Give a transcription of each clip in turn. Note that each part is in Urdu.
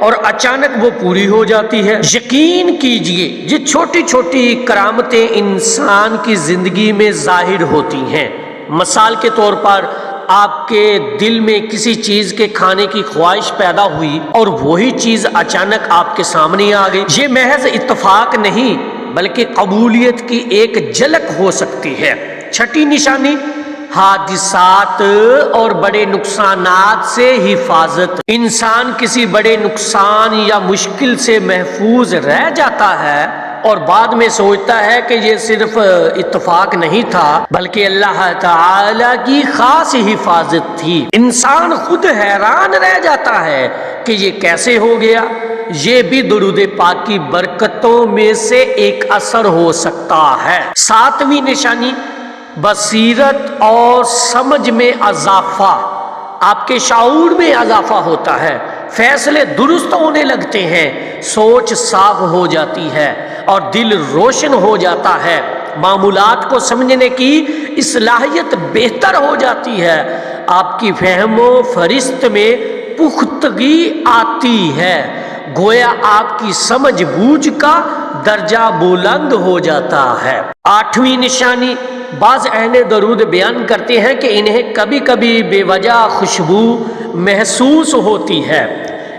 اور اچانک وہ پوری ہو جاتی ہے۔ یقین کیجئے یہ چھوٹی چھوٹی کرامتیں انسان کی زندگی میں ظاہر ہوتی ہیں۔ مثال کے طور پر آپ کے دل میں کسی چیز کے کھانے کی خواہش پیدا ہوئی اور وہی چیز اچانک آپ کے سامنے آ گئی۔ یہ محض اتفاق نہیں بلکہ قبولیت کی ایک جھلک ہو سکتی ہے۔ چھٹی نشانی، حادثات اور بڑے نقصانات سے حفاظت۔ انسان کسی بڑے نقصان یا مشکل سے محفوظ رہ جاتا ہے اور بعد میں سوچتا ہے کہ یہ صرف اتفاق نہیں تھا بلکہ اللہ تعالی کی خاص حفاظت تھی۔ انسان خود حیران رہ جاتا ہے کہ یہ کیسے ہو گیا۔ یہ بھی درود پاک کی برکتوں میں سے ایک اثر ہو سکتا ہے۔ ساتویں نشانی، بصیرت اور سمجھ میں اضافہ۔ آپ کے شعور میں اضافہ ہوتا ہے، فیصلے درست ہونے لگتے ہیں، سوچ صاف ہو جاتی ہے اور دل روشن ہو جاتا ہے۔ معمولات کو سمجھنے کی صلاحیت بہتر ہو جاتی ہے۔ آپ کی فہم و فرست میں پختگی آتی ہے، گویا آپ کی سمجھ بوجھ کا درجہ بلند ہو جاتا ہے۔ آٹھویں نشانی، بعض اہل درود بیان کرتے ہیں کہ انہیں کبھی کبھی بے وجہ خوشبو محسوس ہوتی ہے،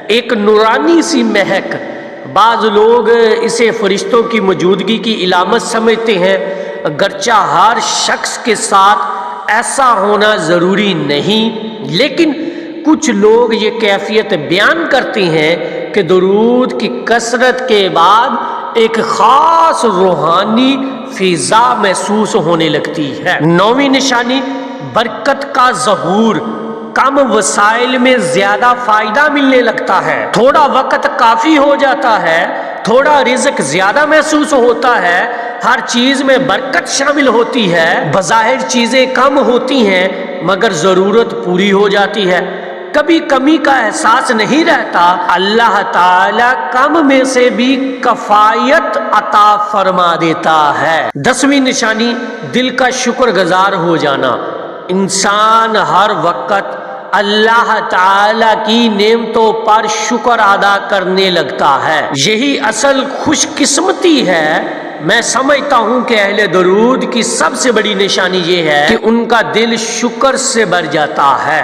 ایک نورانی سی مہک۔ بعض لوگ اسے فرشتوں کی موجودگی کی علامت سمجھتے ہیں، اگرچہ ہر شخص کے ساتھ ایسا ہونا ضروری نہیں، لیکن کچھ لوگ یہ کیفیت بیان کرتے ہیں کہ درود کی کثرت کے بعد ایک خاص روحانی فضا محسوس ہونے لگتی ہے۔ نویں نشانی، برکت کا ظہور۔ کم وسائل میں زیادہ فائدہ ملنے لگتا ہے، تھوڑا وقت کافی ہو جاتا ہے، تھوڑا رزق زیادہ محسوس ہوتا ہے، ہر چیز میں برکت شامل ہوتی ہے، بظاہر چیزیں کم ہوتی ہیں مگر ضرورت پوری ہو جاتی ہے، کبھی کمی کا احساس نہیں رہتا۔ اللہ تعالی کم میں سے بھی کفایت عطا فرما دیتا ہے۔ 10ویں نشانی، دل کا شکر گزار ہو جانا۔ انسان ہر وقت اللہ تعالی کی نعمتوں پر شکر ادا کرنے لگتا ہے، یہی اصل خوش قسمتی ہے۔ میں سمجھتا ہوں کہ اہل درود کی سب سے بڑی نشانی یہ ہے کہ ان کا دل شکر سے بھر جاتا ہے۔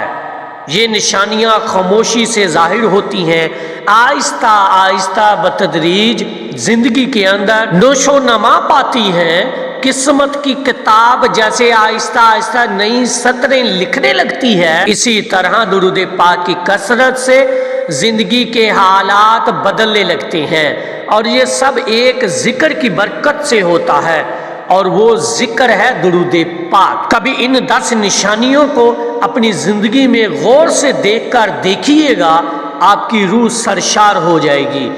یہ نشانیاں خاموشی سے ظاہر ہوتی ہیں، آہستہ آہستہ بتدریج زندگی کے اندر نشو و نما پاتی ہیں، قسمت کی کتاب جیسے آہستہ آہستہ نئی سطریں لکھنے لگتی ہے، اسی طرح درود پاک کی کثرت سے زندگی کے حالات بدلنے لگتے ہیں، اور یہ سب ایک ذکر کی برکت سے ہوتا ہے، اور وہ ذکر ہے درود پاک۔ کبھی ان 10 نشانیوں کو اپنی زندگی میں غور سے دیکھ کر دیکھیے گا، آپ کی روح سرشار ہو جائے گی۔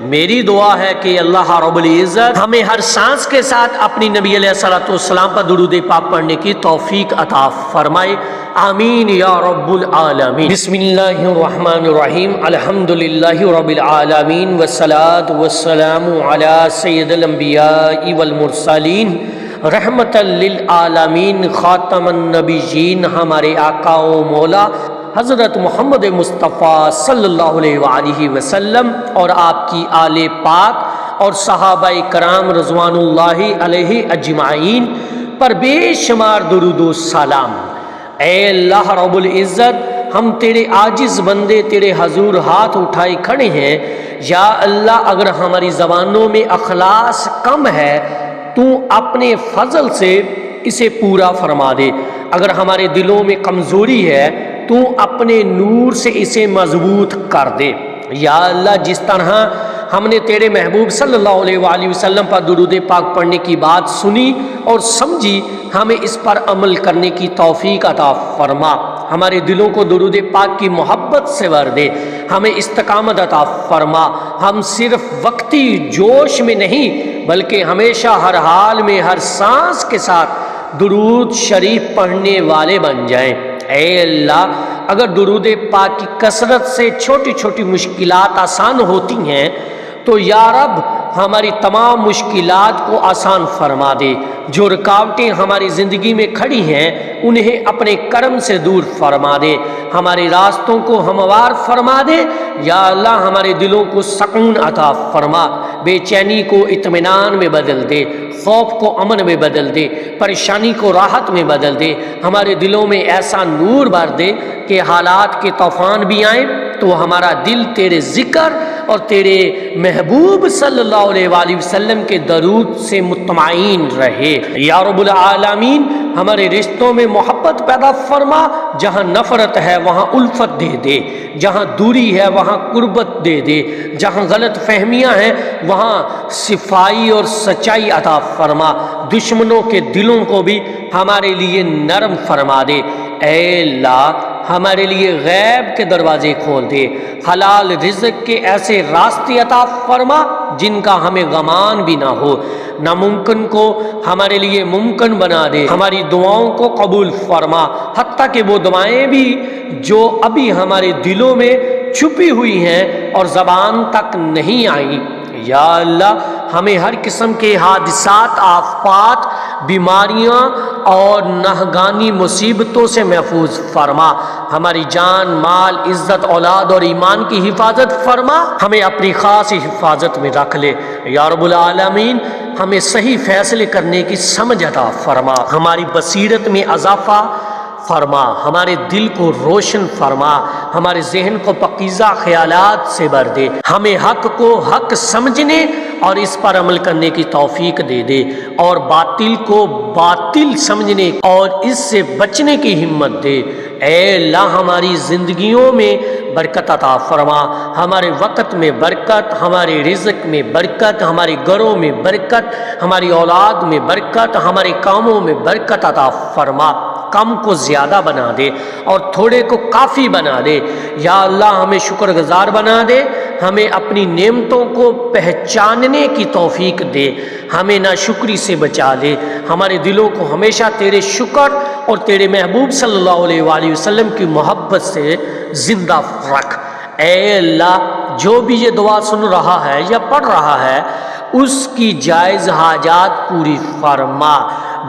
میری دعا ہے کہ اللہ رب العزت ہمیں ہر سانس کے ساتھ اپنی نبی علیہ الصلوۃ والسلام پر درود پاک پڑھنے کی توفیق عطا فرمائے، آمین یا رب العالمین۔ بسم اللہ الرحمن الرحیم، الحمد للہ رب العالمین، والصلاة والسلام علی سید الانبیاء والمرسلین، رحمت للعالمین، خاتم النبیین، ہمارے آقا و مولا حضرت محمد مصطفیٰ صلی اللہ علیہ وآلہ وسلم اور آپ کی آل پاک اور صحابہ کرام رضوان اللہ علیہ اجمعین پر بے شمار درود و سلام۔ اے اللہ رب العزت، ہم تیرے عاجز بندے تیرے حضور ہاتھ اٹھائے کھڑے ہیں، یا اللہ اگر ہماری زبانوں میں اخلاص کم ہے تو اپنے فضل سے اسے پورا فرما دے، اگر ہمارے دلوں میں کمزوری ہے تو اپنے نور سے اسے مضبوط کر دے۔ یا اللہ جس طرح ہم نے تیرے محبوب صلی اللہ علیہ وآلہ وسلم پر درود پاک پڑھنے کی بات سنی اور سمجھی، ہمیں اس پر عمل کرنے کی توفیق عطا فرما، ہمارے دلوں کو درود پاک کی محبت سے بھر دے، ہمیں استقامت عطا فرما، ہم صرف وقتی جوش میں نہیں بلکہ ہمیشہ ہر حال میں ہر سانس کے ساتھ درود شریف پڑھنے والے بن جائیں۔ اے اللہ اگر درود پاک کی کثرت سے چھوٹی چھوٹی مشکلات آسان ہوتی ہیں تو یا رب ہماری تمام مشکلات کو آسان فرما دے، جو رکاوٹیں ہماری زندگی میں کھڑی ہیں انہیں اپنے کرم سے دور فرما دے، ہمارے راستوں کو ہموار فرما دے، یا اللہ ہمارے دلوں کو سکون عطا فرما، بے چینی کو اطمینان میں بدل دے، خوف کو امن میں بدل دے، پریشانی کو راحت میں بدل دے، ہمارے دلوں میں ایسا نور بھر دے کہ حالات کے طوفان بھی آئیں تو ہمارا دل تیرے ذکر اور تیرے محبوب صلی اللہ علیہ وآلہ وسلم کے درود سے مطمئن رہے۔ یا رب العالمین ہمارے رشتوں میں محبت پیدا فرما، جہاں نفرت ہے وہاں الفت دے دے، جہاں دوری ہے وہاں قربت دے دے، جہاں غلط فہمیاں ہیں وہاں صفائی اور سچائی عطا فرما، دشمنوں کے دلوں کو بھی ہمارے لیے نرم فرما دے۔ اے اللہ ہمارے لیے غیب کے دروازے کھول دے، حلال رزق کے ایسے راستے عطا فرما جن کا ہمیں گمان بھی نہ ہو، ناممکن کو ہمارے لیے ممکن بنا دے، ہماری دعاؤں کو قبول فرما، حتیٰ کہ وہ دعائیں بھی جو ابھی ہمارے دلوں میں چھپی ہوئی ہیں اور زبان تک نہیں آئیں۔ یا اللہ ہمیں ہر قسم کے حادثات، آفات، بیماریاں اور ناگہانی مصیبتوں سے محفوظ فرما، ہماری جان، مال، عزت، اولاد اور ایمان کی حفاظت فرما، ہمیں اپنی خاص حفاظت میں رکھ لے۔ یا رب العالمین ہمیں صحیح فیصلے کرنے کی سمجھ عطا فرما، ہماری بصیرت میں اضافہ فرما، ہمارے دل کو روشن فرما، ہمارے ذہن کو پاکیزہ خیالات سے بھر دے، ہمیں حق کو حق سمجھنے اور اس پر عمل کرنے کی توفیق دے دے، اور باطل کو باطل سمجھنے اور اس سے بچنے کی ہمت دے۔ اے اللہ ہماری زندگیوں میں برکت عطا فرما، ہمارے وقت میں برکت، ہمارے رزق میں برکت، ہمارے گھروں میں برکت، ہماری اولاد میں برکت، ہمارے کاموں میں برکت عطا فرما، کم کو زیادہ بنا دے اور تھوڑے کو کافی بنا دے۔ یا اللہ ہمیں شکر گزار بنا دے، ہمیں اپنی نعمتوں کو پہچاننے کی توفیق دے، ہمیں ناشکری سے بچا لے، ہمارے دلوں کو ہمیشہ تیرے شکر اور تیرے محبوب صلی اللہ علیہ وآلہ وسلم کی محبت سے زندہ رکھ۔ اے اللہ جو بھی یہ دعا سن رہا ہے یا پڑھ رہا ہے اس کی جائز حاجات پوری فرما،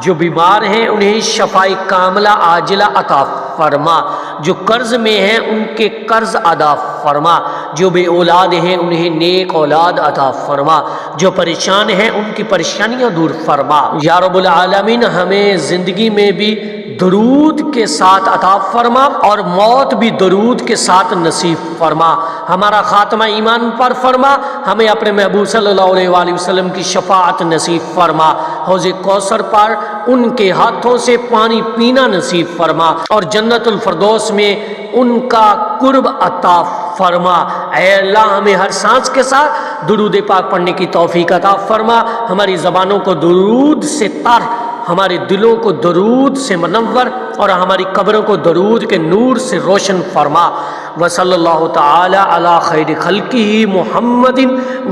جو بیمار ہیں انہیں شفاء کاملہ عاجلہ عطا فرما، جو قرض میں ہیں ان کے قرض ادا فرما، جو بے اولاد ہیں انہیں نیک اولاد عطا فرما، جو پریشان ہیں ان کی پریشانیاں دور فرما۔ یا رب العالمین ہمیں زندگی میں بھی درود کے ساتھ عطا فرما اور موت بھی درود کے ساتھ نصیب فرما، ہمارا خاتمہ ایمان پر فرما، ہمیں اپنے محبوب صلی اللہ علیہ وآلہ وسلم کی شفاعت نصیب فرما، حوض کوثر پر ان کے ہاتھوں سے پانی پینا نصیب فرما اور جنت الفردوس میں ان کا قرب عطا فرما۔ اے اللہ ہمیں ہر سانس کے ساتھ درود پاک پڑھنے کی توفیق عطا فرما، ہماری زبانوں کو درود سے تر، ہمارے دلوں کو درود سے منور اور ہماری قبروں کو درود کے نور سے روشن فرما۔ وصلی اللہ تعالی علی خیر خلقہ محمد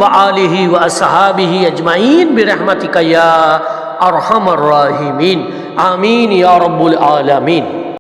وآلہ واصحابہ اجمعین برحمتک یا ارحم الراحمین، آمین یا رب العالمین۔